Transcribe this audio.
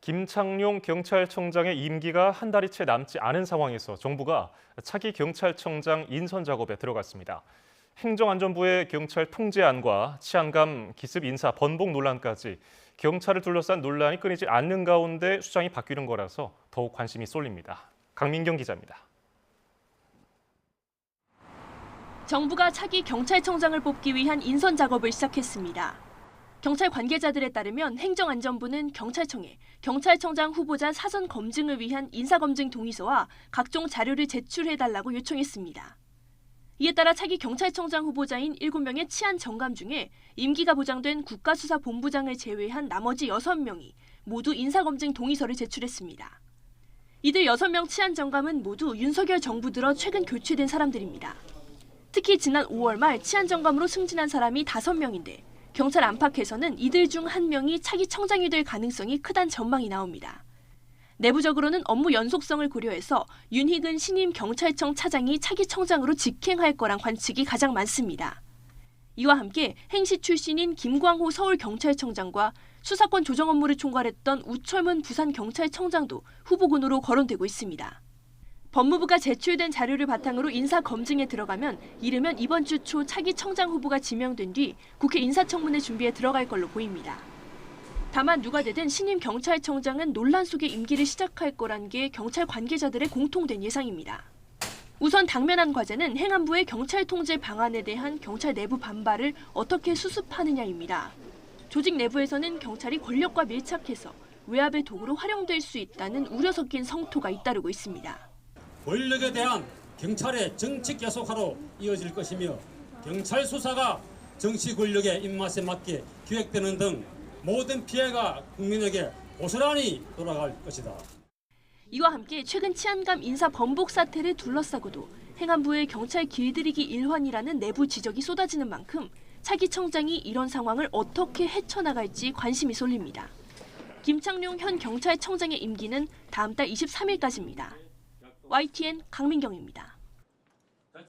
김창룡 경찰청장의 임기가 한 달이 채 남지 않은 상황에서 정부가 차기 경찰청장 인선 작업에 들어갔습니다. 행정안전부의 경찰 통제안과 치안감 기습 인사 번복 논란까지 경찰을 둘러싼 논란이 끊이지 않는 가운데 수장이 바뀌는 거라서 더욱 관심이 쏠립니다. 강민경 기자입니다. 정부가 차기 경찰청장을 뽑기 위한 인선 작업을 시작했습니다. 경찰 관계자들에 따르면 행정안전부는 경찰청에 경찰청장 후보자 사전 검증을 위한 인사검증 동의서와 각종 자료를 제출해달라고 요청했습니다. 이에 따라 차기 경찰청장 후보자인 7명의 치안 정감 중에 임기가 보장된 국가수사본부장을 제외한 나머지 6명이 모두 인사검증 동의서를 제출했습니다. 이들 6명 치안 정감은 모두 윤석열 정부 들어 최근 교체된 사람들입니다. 특히 지난 5월 말 치안 정감으로 승진한 사람이 5명인데 경찰 안팎에서는 이들 중 1명이 차기 청장이 될 가능성이 크다는 전망이 나옵니다. 내부적으로는 업무 연속성을 고려해서 윤희근 신임 경찰청 차장이 차기 청장으로 직행할 거란 관측이 가장 많습니다. 이와 함께 행시 출신인 김광호 서울경찰청장과 수사권 조정 업무를 총괄했던 우철문 부산경찰청장도 후보군으로 거론되고 있습니다. 법무부가 제출된 자료를 바탕으로 인사검증에 들어가면 이르면 이번 주 초 차기 청장 후보가 지명된 뒤 국회 인사청문회 준비에 들어갈 걸로 보입니다. 다만 누가 되든 신임 경찰청장은 논란 속에 임기를 시작할 거란 게 경찰 관계자들의 공통된 예상입니다. 우선 당면한 과제는 행안부의 경찰 통제 방안에 대한 경찰 내부 반발을 어떻게 수습하느냐입니다. 조직 내부에서는 경찰이 권력과 밀착해서 외압의 도구로 활용될 수 있다는 우려 섞인 성토가 잇따르고 있습니다. 권력에 대한 경찰의 정치 계속화로 이어질 것이며 경찰 수사가 정치 권력의 입맛에 맞게 기획되는 등 모든 피해가 국민에게 고스란히 돌아갈 것이다. 이와 함께 최근 치안감 인사 번복 사태를 둘러싸고도 행안부의 경찰 길들이기 일환이라는 내부 지적이 쏟아지는 만큼 차기 청장이 이런 상황을 어떻게 헤쳐나갈지 관심이 쏠립니다. 김창룡 현 경찰청장의 임기는 다음 달 23일까지입니다. YTN 강민경입니다.